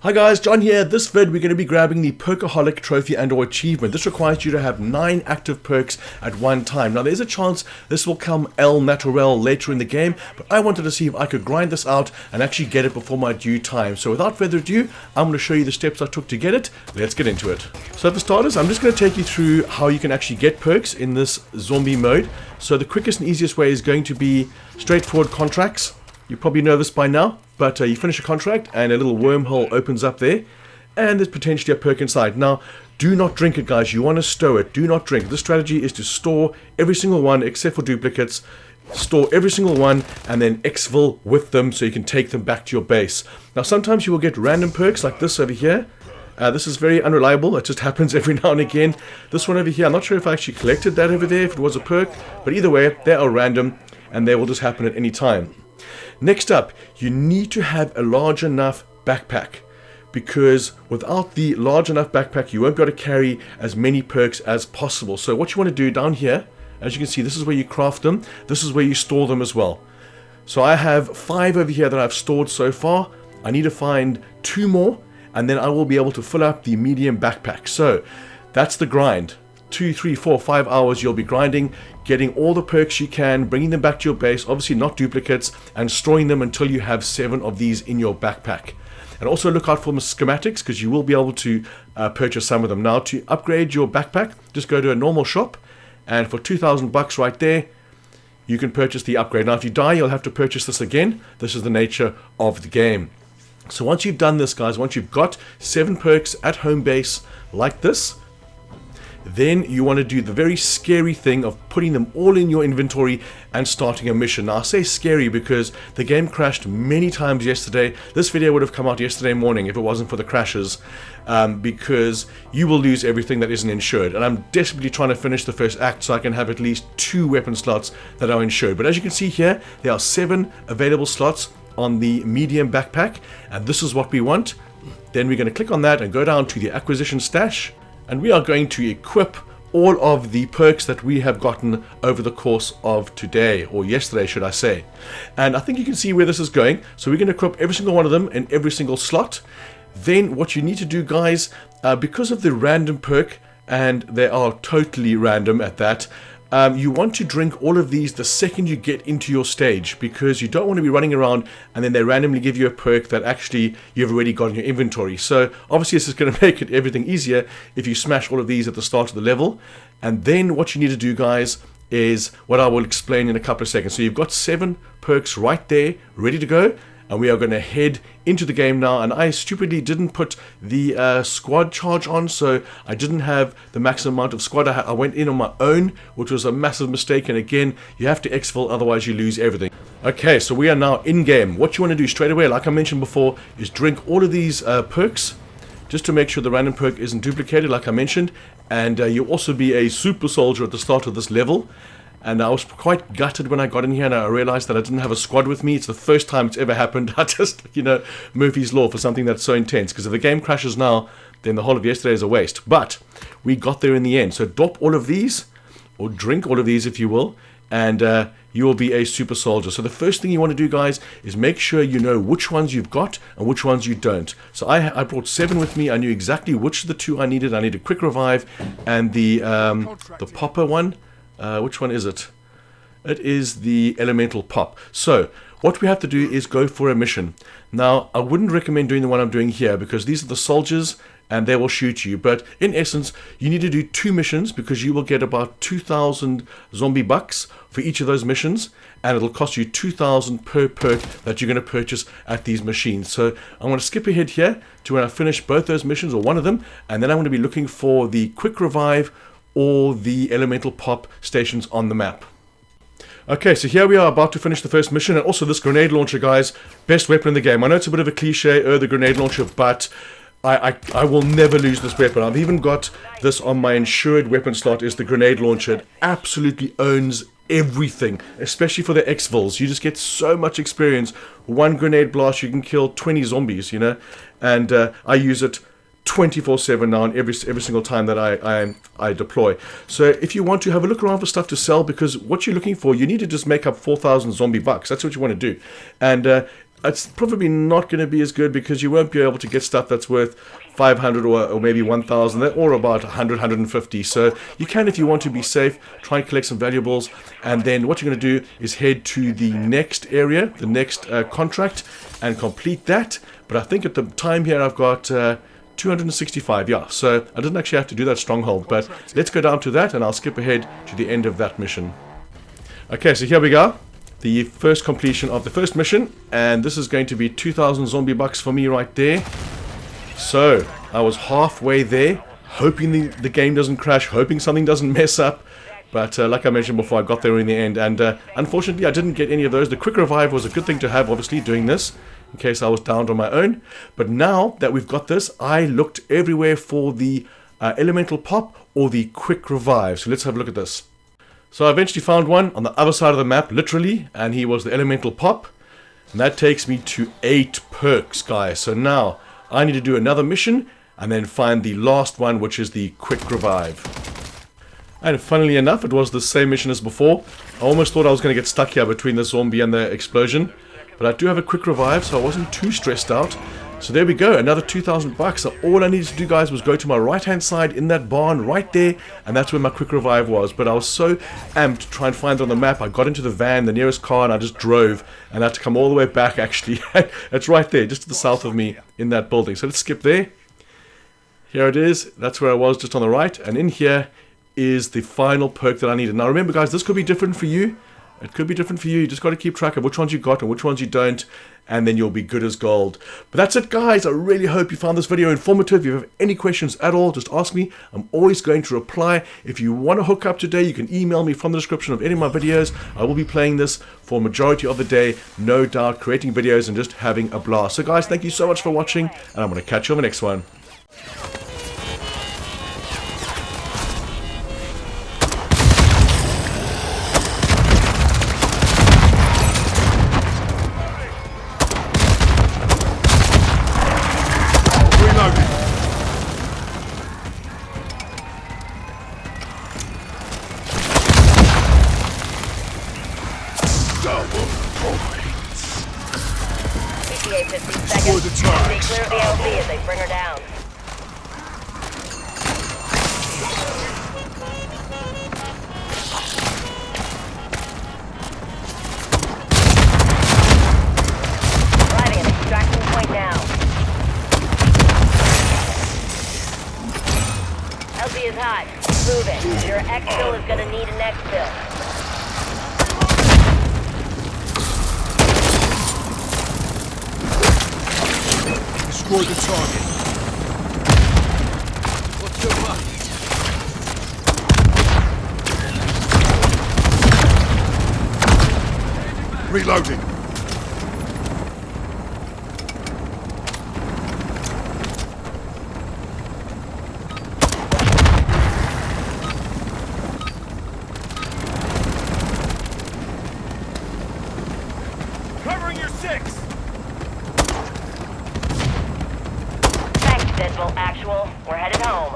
Hi guys, John here. This vid we're going to be grabbing the Perkaholic trophy and or achievement. This requires you to have 9 active perks at one time. Now there's a chance this will come el natural later in the game, but I wanted to see if I could grind this out and actually get it before my due time. So without further ado, I'm going to show you the steps I took to get it. Let's get into it. So for starters, I'm just going to take you through how you can actually get perks in this zombie mode. So the quickest and easiest way is going to be straightforward contracts. You probably know this by now, but you finish a contract and a little wormhole opens up there, and there's potentially a perk inside. Now, do not drink it, guys. You want to stow it. Do not drink. The strategy is to store every single one except for duplicates. Store every single one and then exfil with them so you can take them back to your base. Now, sometimes you will get random perks like this over here. This is very unreliable. It just happens every now and again. This one over here, I'm not sure if I actually collected that over there, if it was a perk, but either way, they are random and they will just happen at any time. Next up, you need to have a large enough backpack, because without the large enough backpack, you won't be able to carry as many perks as possible. So what you want to do down here, as you can see, this is where you craft them. This is where you store them as well. So I have 5 over here that I've stored so far. I need to find 2 more, and then I will be able to fill up the medium backpack. So that's the grind. 2, 3, 4, 5 hours you'll be grinding, getting all the perks you can, bringing them back to your base, obviously not duplicates, and storing them until you have 7 of these in your backpack. And also look out for schematics, because you will be able to purchase some of them. Now, to upgrade your backpack, just go to a normal shop, and for 2,000 bucks right there, you can purchase the upgrade. Now, if you die, you'll have to purchase this again. This is the nature of the game. So once you've done this, guys, once you've got 7 perks at home base like this, then you want to do the very scary thing of putting them all in your inventory and starting a mission. Now I say scary because the game crashed many times yesterday. This video would have come out yesterday morning if it wasn't for the crashes, because you will lose everything that isn't insured. And I'm desperately trying to finish the first act so I can have at least 2 weapon slots that are insured. But as you can see here, there are 7 available slots on the medium backpack, and this is what we want. Then we're going to click on that and go down to the acquisition stash. And we are going to equip all of the perks that we have gotten over the course of today, or yesterday should I say. And I think you can see where this is going. So we're going to equip every single one of them in every single slot. Then what you need to do, guys, because of the random perk, and they are totally random at that, you want to drink all of these the second you get into your stage, because you don't want to be running around and then they randomly give you a perk that actually you've already got in your inventory. So obviously this is going to make it everything easier if you smash all of these at the start of the level. And then what you need to do, guys, is what I will explain in a couple of seconds. So you've got 7 perks right there ready to go, and we are going to head into the game now. And I stupidly didn't put the squad charge on, so I didn't have the maximum amount of squad. I went in on my own, which was a massive mistake. And again, you have to exfil, otherwise you lose everything. Okay, so we are now in game. What you want to do straight away, like I mentioned before, is drink all of these perks, just to make sure the random perk isn't duplicated, like I mentioned. And you'll also be a super soldier at the start of this level. And I was quite gutted when I got in here and I realized that I didn't have a squad with me. It's the first time it's ever happened. I just, Murphy's Law for something that's so intense. Because if the game crashes now, then the whole of yesterday is a waste. But we got there in the end. So drop all of these, or drink all of these if you will, and you will be a super soldier. So the first thing you want to do, guys, is make sure you know which ones you've got and which ones you don't. So I brought 7 with me. I knew exactly which of the 2 I needed. I needed Quick Revive and the popper one. Which one is it? It is the elemental pop. So what we have to do is go for a mission. Now, I wouldn't recommend doing the one I'm doing here, because these are the soldiers and they will shoot you. But in essence, you need to do 2 missions, because you will get about 2,000 zombie bucks for each of those missions, and it'll cost you 2,000 per perk that you're going to purchase at these machines. So I'm going to skip ahead here to when I finish both those missions, or one of them, and then I'm going to be looking for the Quick Revive or the elemental pop stations on the map. Okay, so here we are about to finish the first mission, and also this grenade launcher, guys, best weapon in the game. I know it's a bit of a cliche, the grenade launcher, but I will never lose this weapon. I've even got this on my insured weapon slot, is the grenade launcher. It absolutely owns everything, especially for the exfils. You just get so much experience. 1 grenade blast, you can kill 20 zombies, and I use it 24/7 now, and every single time that I deploy. So if you want to have a look around for stuff to sell, because what you're looking for, you need to just make up 4,000 zombie bucks. That's what you want to do. And it's probably not going to be as good because you won't be able to get stuff that's worth 500 or maybe 1,000 or about 100, 150. So you can, if you want to be safe, try and collect some valuables. And then what you're going to do is head to the next area, the next contract, and complete that. But I think at the time here I've got 265, yeah. So I didn't actually have to do that stronghold. But let's go down to that and I'll skip ahead to the end of that mission. Okay, so here we go. The first completion of the first mission, and this is going to be 2,000 zombie bucks for me right there. So I was halfway there, hoping the game doesn't crash, hoping something doesn't mess up, but like I mentioned before, I got there in the end, and unfortunately I didn't get any of those. The quick revive was a good thing to have, obviously, doing this in case I was downed on my own. But now that we've got this, I looked everywhere for the elemental pop or the quick revive. So let's have a look at this. So I eventually found one on the other side of the map, literally, and he was the elemental pop. And that takes me to 8 perks, guys. So now I need to do another mission and then find the last one, which is the quick revive. And funnily enough, it was the same mission as before. I almost thought I was going to get stuck here between the zombie and the explosion. But I do have a quick revive, so I wasn't too stressed out. So there we go, another 2,000 bucks. So all I needed to do, guys, was go to my right-hand side in that barn right there, and that's where my quick revive was. But I was so amped to try and find it on the map. I got into the van, the nearest car, and I just drove, and I had to come all the way back, actually. It's right there, just to the south of me in that building. So let's skip there. Here it is. That's where I was, just on the right. And in here is the final perk that I needed. Now remember, guys, this could be different for you. It could be different for you. You just got to keep track of which ones you got and which ones you don't, and then you'll be good as gold. But that's it, guys. I really hope you found this video informative. If you have any questions at all, just ask me. I'm always going to reply. If you want to hook up today, you can email me from the description of any of my videos. I will be playing this for a majority of the day, no doubt, creating videos and just having a blast. So, guys, thank you so much for watching, and I'm going to catch you on the next one. ETA 15 seconds. Stay clear of the LZ as they bring her down. Arriving at extraction point now. LZ is hot. Move it. Your exfil is gonna need an exfil. Destroy the target. What's your mark? Reloading. Covering your 6. Deadbolt actual. We're headed home.